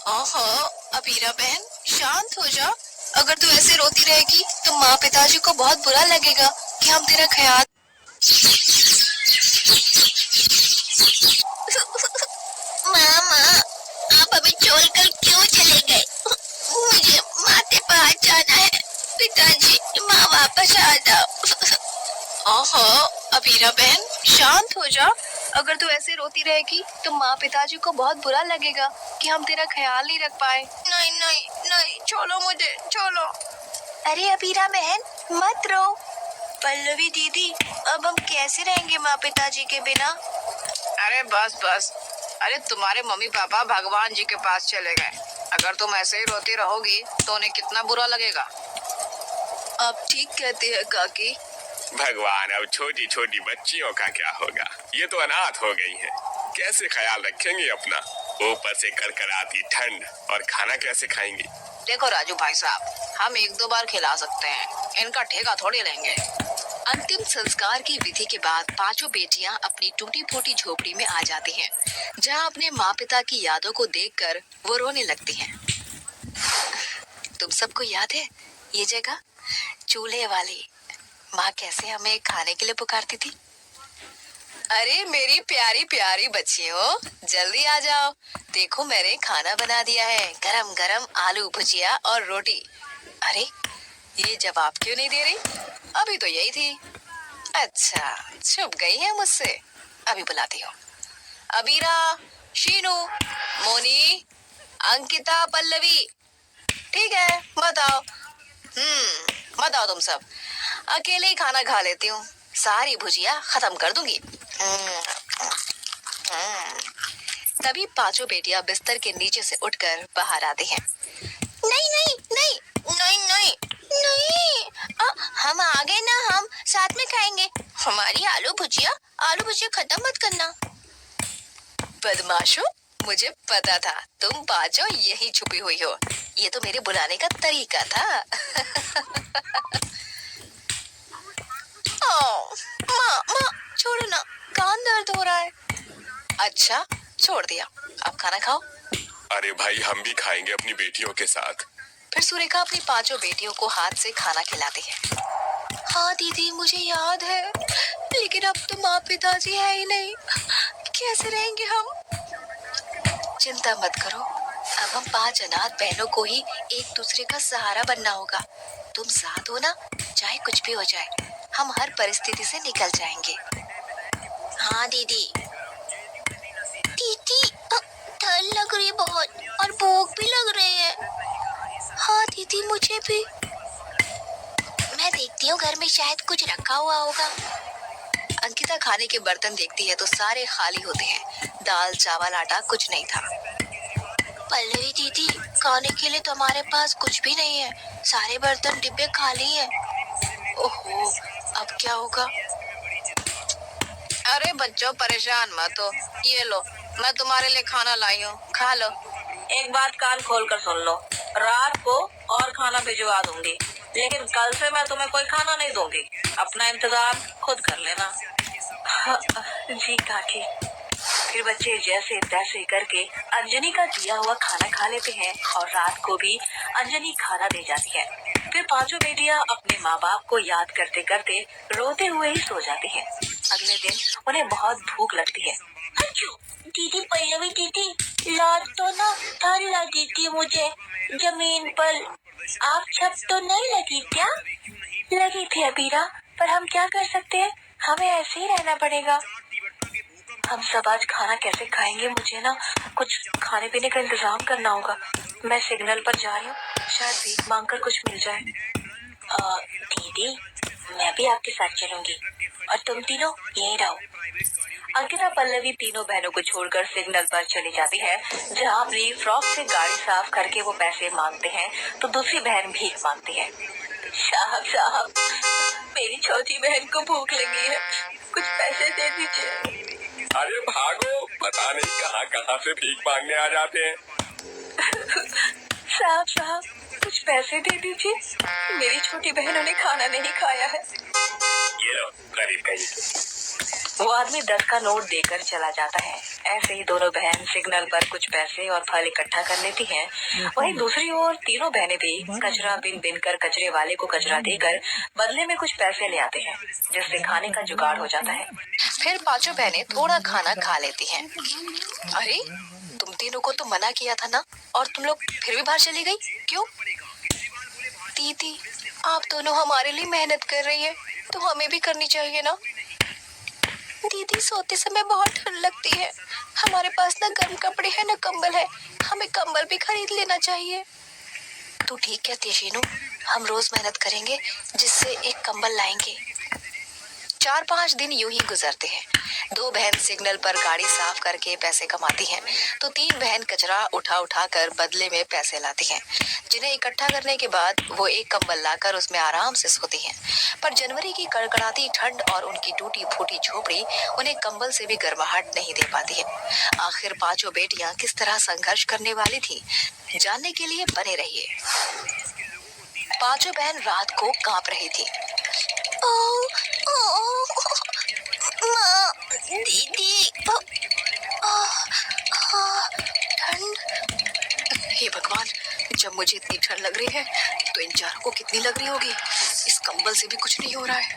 ओहो, अबीरा बहन शांत हो जा। अगर तू ऐसे रोती रहेगी तो माँ पिताजी को बहुत बुरा लगेगा कि हम तेरा ख्याल। मामा, आप अभी छोड़कर क्यों चले गए? मुझे माँ के पास जाना है। पिताजी, माँ वापस आ जाओ। ओहो, अबीरा बहन शांत हो जा। अगर तू ऐसे रोती रहेगी तो माँ पिताजी को बहुत बुरा लगेगा कि हम तेरा ख्याल नहीं रख पाए। नहीं नहीं नहीं, छोड़ो मुझे, छोड़ो। अरे अबीरा बहन मत रो। पल्लवी दीदी, अब हम कैसे रहेंगे माँ पिताजी के बिना? अरे बस बस। अरे तुम्हारे मम्मी पापा भगवान जी के पास चले गए। अगर तुम ऐसे ही रोती रहोगी तो उन्हें कितना बुरा लगेगा। आप ठीक कहते हैं काकी। भगवान, अब छोटी छोटी बच्चियों का क्या होगा? ये तो अनाथ हो गई हैं। कैसे ख्याल रखेंगी अपना? ऊपर से करकराती ठंड, और खाना कैसे खाएंगी? देखो राजू भाई साहब, हम एक दो बार खिला सकते हैं, इनका ठेका थोड़ी लेंगे। अंतिम संस्कार की विधि के बाद पांचों बेटियां अपनी टूटी फूटी झोपड़ी में आ जाती हैं, जहां अपने माँ पिता की यादों को देखकर वो रोने लगती हैं। तुम सबको याद है ये जगह, चूल्हे वाली? माँ कैसे हमें खाने के लिए पुकारती थी। अरे मेरी प्यारी प्यारी बच्चियों, जल्दी आ जाओ। देखो मैंने खाना बना दिया है, गरम गरम आलू भुजिया और रोटी। अरे ये जवाब क्यों नहीं दे रही? अभी तो यही थी। अच्छा, छुप गई है मुझसे। अभी बुलाती हूँ। अबीरा, शीनू, मोनी, अंकिता, पल्लवी। ठीक है, बताओ। बताओ तुम सब। अकेले ही खाना खा लेती हूँ, सारी भुजिया खत्म कर दूंगी। तभी पांचों बेटियां बिस्तर के नीचे से उठकर बाहर आती हैं। नहीं नहीं नहीं नहीं नहीं नहीं, हम आ गए ना, हम साथ में खाएंगे। हमारी आलू भुजिया खत्म मत करना। बदमाशों, मुझे पता था तुम पांचों यही छुपी हुई हो। ये तो मेरे बुलाने का तरीका था। माँ माँ छोड़ो ना, कान दर्द हो रहा है। अच्छा, छोड़ दिया, अब खाना खाओ। अरे भाई, हम भी खाएंगे अपनी बेटियों के साथ। फिर सुरेखा अपनी पांचों बेटियों को हाथ से खाना खिलाती है। हाँ दीदी, मुझे याद है, लेकिन अब तो माँ पिताजी है ही नहीं, कैसे रहेंगे हम? चिंता मत करो, अब हम 5 अनाथ बहनों को ही एक दूसरे का सहारा बनना होगा। तुम साथ हो ना, चाहे कुछ भी हो जाए, हम हर परिस्थिति से निकल जाएंगे। हाँ दीदी। दीदी, ठंड लग रही है बहुत, और भूख भी लग रही है। हाँ दीदी, मुझे भी। मैं देखती हूँ घर में शायद कुछ रखा हुआ होगा। अंकिता खाने के बर्तन देखती है तो सारे खाली होते हैं, दाल चावल आटा कुछ नहीं था। पल्लवी दीदी, खाने के लिए तो हमारे पास कुछ भी नहीं है, सारे बर्तन डिब्बे खाली हैं। ओहो, अब क्या होगा? अरे बच्चों, परेशान मत हो, ये लो, मैं तुम्हारे लिए खाना लाई हूँ, खा लो। एक बात कान खोल कर सुन लो, रात को और खाना भिजवा दूंगी, लेकिन कल से मैं तुम्हें कोई खाना नहीं दूंगी। अपना इंतजाम खुद कर लेना। जी काकी। फिर बच्चे जैसे तैसे करके अंजनी का दिया हुआ खाना खा लेते हैं और रात को भी अंजनी खाना दे जाती है। फिर पांचों बेटियां अपने माँ बाप को याद करते करते रोते हुए ही सो जाती हैं। अगले दिन उन्हें बहुत भूख लगती है। दीदी, पल्लवी दीदी, रात तो ना ठंड लगी थी मुझे जमीन पर। आप छत तो नहीं लगी क्या? लगी थी अबीरा, पर हम क्या कर सकते हैं, हमें ऐसे ही रहना पड़ेगा। हम सब आज खाना कैसे खाएंगे? मुझे ना कुछ खाने पीने का इंतजाम करना होगा। मैं सिग्नल पर जा रही हूँ, शायद भीख मांगकर कुछ मिल जाए। दीदी, मैं भी आपके साथ चलूंगी और तुम तीनों यहीं रहो। अंकिता पल्लवी तीनों बहनों को छोड़कर सिग्नल पर चली जाती है, जहाँ अपनी फ्रॉक से गाड़ी साफ करके वो पैसे मांगते हैं तो दूसरी बहन भीख मांगती है। साहब, मेरी छोटी बहन को भूख लगी है, कुछ पैसे दे दीजिए। अरे भागो, पता नहीं कहाँ कहाँ से भीख मांगने आ जाते हैं। साहब, कुछ पैसे दे दीजिए, मेरी छोटी बहनों ने खाना नहीं खाया है। ये लो, गरीब कहीं के। वो आदमी 10 का नोट देकर चला जाता है। ऐसे ही दोनों बहन सिग्नल पर कुछ पैसे और फल इकट्ठा कर लेती हैं। वहीं दूसरी ओर तीनों बहनें भी कचरा बिन बिन कर कचरे वाले को कचरा देकर बदले में कुछ पैसे ले आते हैं, जिससे खाने का जुगाड़ हो जाता है। फिर पांचों बहनें थोड़ा खाना खा लेती हैं। अरे तुम तीनों को तो मना किया था ना, और तुम लोग फिर भी बाहर चली गई, क्यों? दीदी, आप दोनों हमारे लिए मेहनत कर रही है तो हमें भी करनी चाहिए ना। दीदी, सोते समय बहुत ठंड लगती है, हमारे पास ना गर्म कपड़े हैं ना कंबल है, हमें कंबल भी खरीद लेना चाहिए। तू ठीक कहती है शीनू, हम रोज मेहनत करेंगे जिससे एक कंबल लाएंगे। 4-5 दिन यूं ही गुजरते हैं। 2 बहन सिग्नल पर गाड़ी साफ करके पैसे कमाती हैं, तो 3 बहन कचरा उठा उठा कर बदले में पैसे लाती हैं, जिन्हें इकट्ठा करने के बाद वो एक कंबल लाकर उसमें आराम से सोती हैं। पर जनवरी की कड़कड़ाती ठंड और उनकी टूटी फूटी झोपड़ी उन्हें कंबल से भी गर्माहट नहीं दे पाती है। आखिर पांचों बेटियां किस तरह संघर्ष करने वाली थी, जानने के लिए बने रहिए। पांचों बहन रात को कांप रही थी। माँ, दीदी, ठंड। हे भगवान, जब मुझे इतनी ठंड लग रही है तो इन चारों को कितनी लग रही होगी। इस कंबल से भी कुछ नहीं हो रहा है।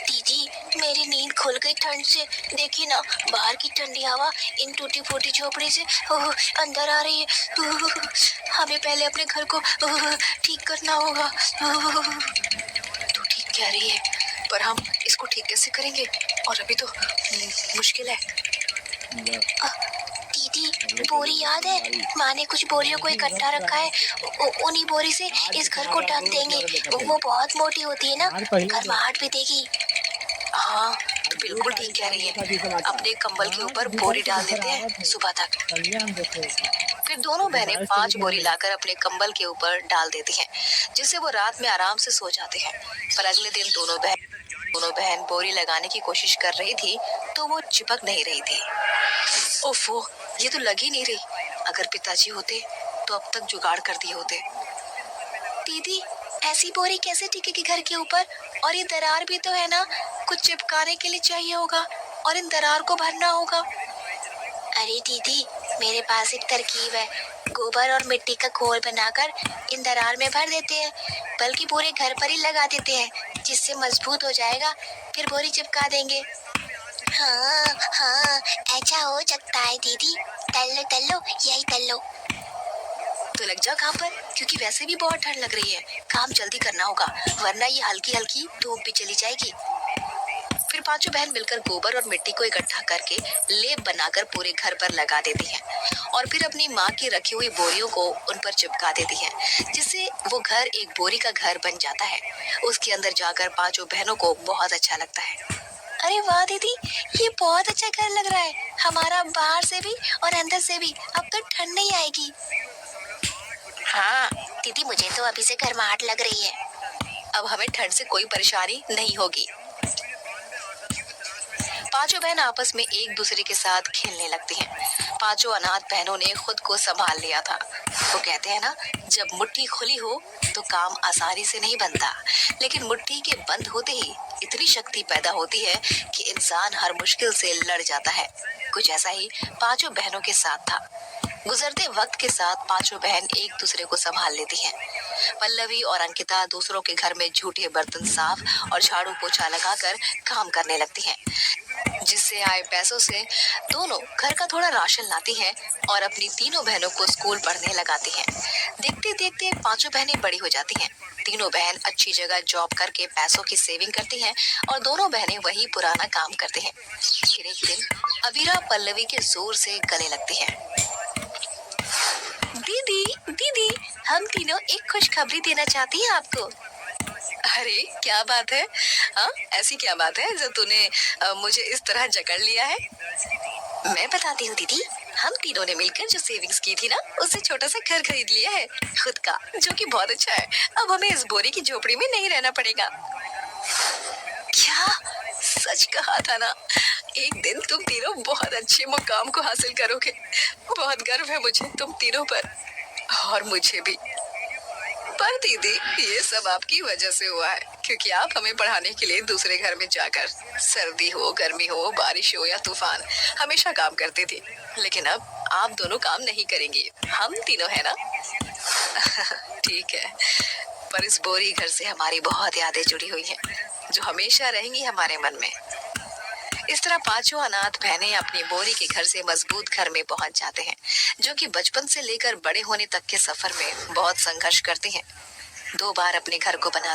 दीदी, मेरी नींद खुल गई ठंड से। देखिए ना, बाहर की ठंडी हवा इन टूटी फूटी झोपड़ी से अंदर आ रही है। हमें पहले अपने घर को ठीक करना होगा। तू ठीक कह रही है, पर हम इसको ठीक कैसे करेंगे? और अभी तो मुश्किल है। दीदी, बोरी याद है? माँ ने कुछ बोरियों को इकट्ठा रखा है, उन्हीं बोरी से इस घर को ढक देंगे। वो बहुत मोटी होती है ना, गर्माहट भी देगी। हाँ, तो बिल्कुल ठीक कह रही है। अपने कंबल के ऊपर बोरी डाल देते हैं सुबह तक। फिर दोनों बहनें 5 बोरी लाकर अपने कंबल के ऊपर डाल देती हैं, जिससे वो रात में आराम से सो जाते हैं। पर अगले दिन दोनों बहन बोरी लगाने की कोशिश कर रही थी तो वो चिपक नहीं रही थी। ओफो, ये तो लग ही नहीं रही। अगर पिताजी होते तो अब तक जुगाड़ कर दिए होते। दीदी, ऐसी बोरी कैसे टिकेगी घर के ऊपर? और ये दरार भी तो है ना, कुछ चिपकाने के लिए चाहिए होगा और इन दरार को भरना होगा। अरे दीदी, मेरे पास एक तरकीब है। गोबर और मिट्टी का घोल बनाकर इन दरार में भर देते हैं, बल्कि पूरे घर पर ही लगा देते हैं, जिससे मजबूत हो जाएगा। फिर बोरी चिपका देंगे। हाँ, ऐसा हो सकता है दीदी। तल लो, यही तल लो। तो लग जा काम पर, क्योंकि वैसे भी बहुत ठंड लग रही है। काम जल्दी करना होगा, वरना ये हल्की हल्की धूप भी चली जाएगी। फिर पांचों बहन मिलकर गोबर और मिट्टी को इकट्ठा करके लेप बनाकर पूरे घर पर लगा देती हैं, और फिर अपनी माँ की रखी हुई बोरियों को उन पर चिपका देती हैं, जिससे वो घर एक बोरी का घर बन जाता है। उसके अंदर जाकर पांचों बहनों को बहुत अच्छा लगता है। अरे वाह दीदी, ये बहुत अच्छा घर लग रहा है हमारा, बाहर से भी और अंदर से भी। अब तो ठंड नहीं आएगी। हाँ दीदी, मुझे तो अभी से गर्माहट लग रही है। अब हमें ठंड से कोई परेशानी नहीं होगी। पांचों बहन आपस में एक दूसरे के साथ खेलने लगती हैं। पांचों अनाथ बहनों ने खुद को संभाल लिया था। वो कहते हैं ना, जब मुट्ठी खुली हो तो काम आसानी से नहीं बनता, लेकिन मुट्ठी के बंद होते ही इतनी शक्ति पैदा होती है कि इंसान हर मुश्किल से लड़ जाता है। कुछ ऐसा ही पांचों बहनों के साथ था। गुजरते वक्त के साथ पांचों बहन एक दूसरे को संभाल लेती हैं। पल्लवी और अंकिता दूसरों के घर में झूठे बर्तन साफ और झाड़ू पोछा लगाकर काम करने लगती हैं, जिससे आए पैसों से दोनों घर का थोड़ा राशन लाती हैं और अपनी तीनों बहनों को स्कूल पढ़ने लगाती हैं। देखते देखते पांचों बहनें बड़ी हो जाती हैं। तीनों बहन अच्छी जगह जॉब करके पैसों की सेविंग करती हैं और दोनों बहनें वही पुराना काम करती हैं। फिर एक दिन अबीरा पल्लवी के जोर से गले लगती है। दीदी, हम तीनों एक खुशखबरी देना चाहती हैं आपको। अरे क्या बात है? हाँ, ऐसी क्या बात है जो तूने मुझे इस तरह जकड़ लिया है? मैं बताती हूँ दीदी, हम तीनों ने मिलकर जो सेविंग्स की थी ना, उससे छोटा सा घर खरीद लिया है खुद का, जो कि बहुत अच्छा है। अब हमें इस बोरी की झोपड़ी में नहीं रहना पड़ेगा। क्या सच कहा था ना, एक दिन तुम तीनों बहुत अच्छे मुकाम को हासिल करोगे। बहुत गर्व है मुझे तुम तीनों पर, और मुझे भी। पर दीदी, ये सब आपकी वजह से हुआ है, क्योंकि आप हमें पढ़ाने के लिए दूसरे घर में जाकर सर्दी हो, गर्मी हो, बारिश हो या तूफान हमेशा काम करती थी। लेकिन अब आप दोनों काम नहीं करेंगी, हम तीनों है ना। ठीक है, पर इस बोरी घर से हमारी बहुत यादें जुड़ी हुई हैं, जो हमेशा रहेंगी हमारे मन में। इस तरह पांचों अनाथ बहनें अपनी बोरी के घर से मजबूत घर में पहुंच जाते हैं, जो कि बचपन से लेकर बड़े होने तक के सफर में बहुत संघर्ष करते हैं। 2 बार अपने घर को बना